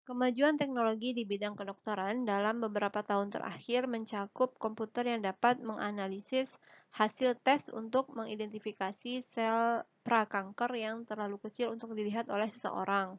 Kemajuan teknologi di bidang kedokteran dalam beberapa tahun terakhir mencakup komputer yang dapat menganalisis hasil tes untuk mengidentifikasi sel prakanker yang terlalu kecil untuk dilihat oleh seseorang.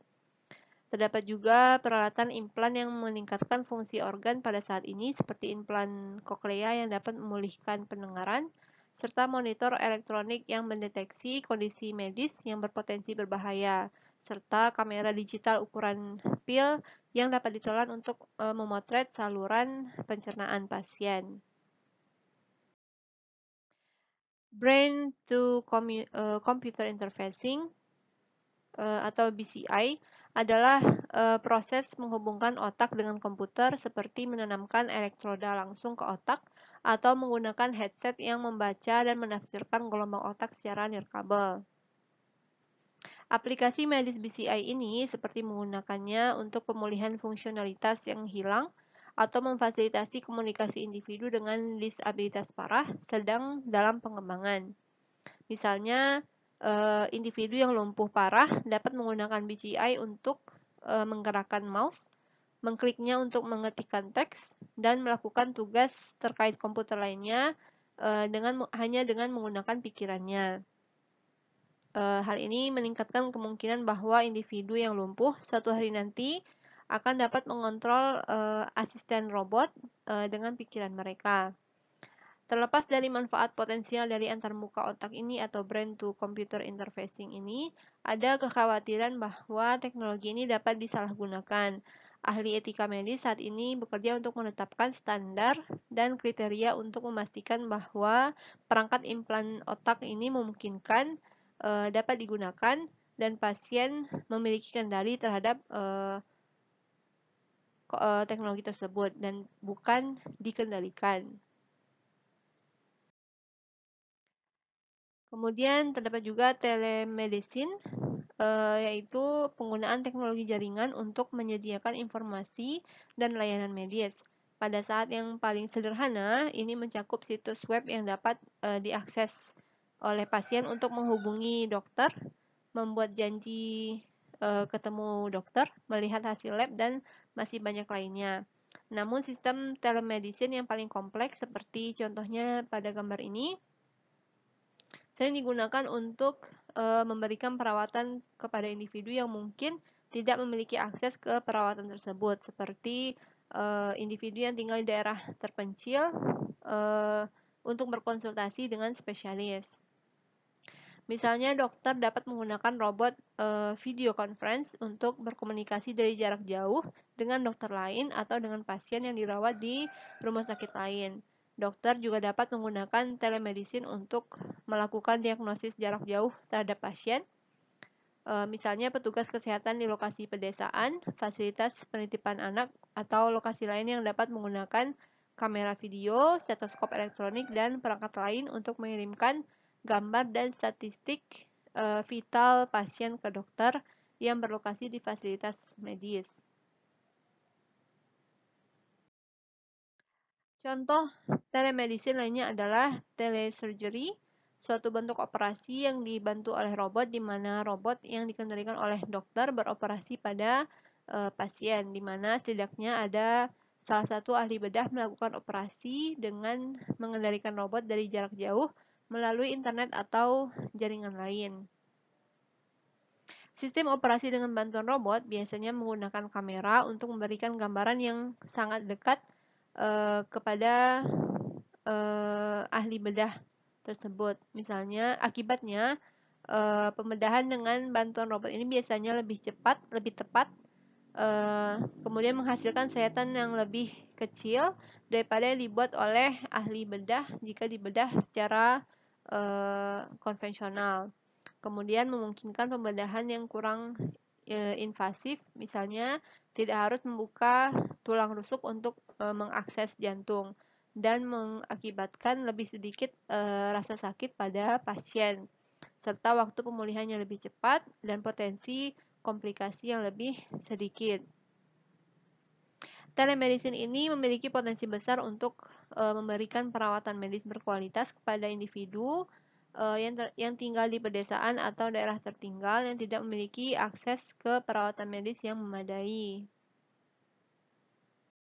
Terdapat juga peralatan implan yang meningkatkan fungsi organ pada saat ini, seperti implan koklea yang dapat memulihkan pendengaran, serta monitor elektronik yang mendeteksi kondisi medis yang berpotensi berbahaya, serta kamera digital ukuran pil yang dapat ditelan untuk memotret saluran pencernaan pasien. Brain to Computer Interfacing atau BCI adalah proses menghubungkan otak dengan komputer seperti menanamkan elektroda langsung ke otak atau menggunakan headset yang membaca dan menafsirkan gelombang otak secara nirkabel. Aplikasi medis BCI ini seperti menggunakannya untuk pemulihan fungsionalitas yang hilang atau memfasilitasi komunikasi individu dengan disabilitas parah sedang dalam pengembangan. Misalnya, individu yang lumpuh parah dapat menggunakan BCI untuk menggerakkan mouse, mengkliknya untuk mengetikkan teks, dan melakukan tugas terkait komputer lainnya hanya dengan menggunakan pikirannya. Hal ini meningkatkan kemungkinan bahwa individu yang lumpuh suatu hari nanti akan dapat mengontrol asisten robot dengan pikiran mereka. Terlepas dari manfaat potensial dari antarmuka otak ini atau brain to computer interfacing ini, ada kekhawatiran bahwa teknologi ini dapat disalahgunakan. Ahli etika medis saat ini bekerja untuk menetapkan standar dan kriteria untuk memastikan bahwa perangkat implan otak ini memungkinkan dapat digunakan dan pasien memiliki kendali terhadap teknologi tersebut dan bukan dikendalikan. Kemudian terdapat juga telemedicine, yaitu penggunaan teknologi jaringan untuk menyediakan informasi dan layanan medis. Pada saat yang paling sederhana, ini mencakup situs web yang dapat diakses oleh pasien untuk menghubungi dokter, membuat janji ketemu dokter, melihat hasil lab, dan masih banyak lainnya. Namun sistem telemedicine yang paling kompleks seperti contohnya pada gambar ini, sering digunakan untuk memberikan perawatan kepada individu yang mungkin tidak memiliki akses ke perawatan tersebut, seperti individu yang tinggal di daerah terpencil untuk berkonsultasi dengan spesialis. Misalnya, dokter dapat menggunakan robot video conference untuk berkomunikasi dari jarak jauh dengan dokter lain atau dengan pasien yang dirawat di rumah sakit lain. Dokter juga dapat menggunakan telemedicine untuk melakukan diagnosis jarak jauh terhadap pasien. Misalnya petugas kesehatan di lokasi pedesaan, fasilitas penitipan anak, atau lokasi lain yang dapat menggunakan kamera video, stetoskop elektronik, dan perangkat lain untuk mengirimkan gambar dan statistik vital pasien ke dokter yang berlokasi di fasilitas medis. Contoh telemedicine lainnya adalah telesurgery, suatu bentuk operasi yang dibantu oleh robot di mana robot yang dikendalikan oleh dokter beroperasi pada pasien, di mana setidaknya ada salah satu ahli bedah melakukan operasi dengan mengendalikan robot dari jarak jauh melalui internet atau jaringan lain. Sistem operasi dengan bantuan robot biasanya menggunakan kamera untuk memberikan gambaran yang sangat dekat kepada ahli bedah tersebut. Misalnya, akibatnya pembedahan dengan bantuan robot ini biasanya lebih cepat, lebih tepat, kemudian menghasilkan sayatan yang lebih kecil daripada yang dibuat oleh ahli bedah jika dibedah secara konvensional. Kemudian memungkinkan pembedahan yang kurang invasif, misalnya tidak harus membuka tulang rusuk untuk mengakses jantung dan mengakibatkan lebih sedikit rasa sakit pada pasien, serta waktu pemulihannya lebih cepat dan potensi komplikasi yang lebih sedikit. Telemedicine ini memiliki potensi besar untuk memberikan perawatan medis berkualitas kepada individu yang tinggal di pedesaan atau daerah tertinggal yang tidak memiliki akses ke perawatan medis yang memadai.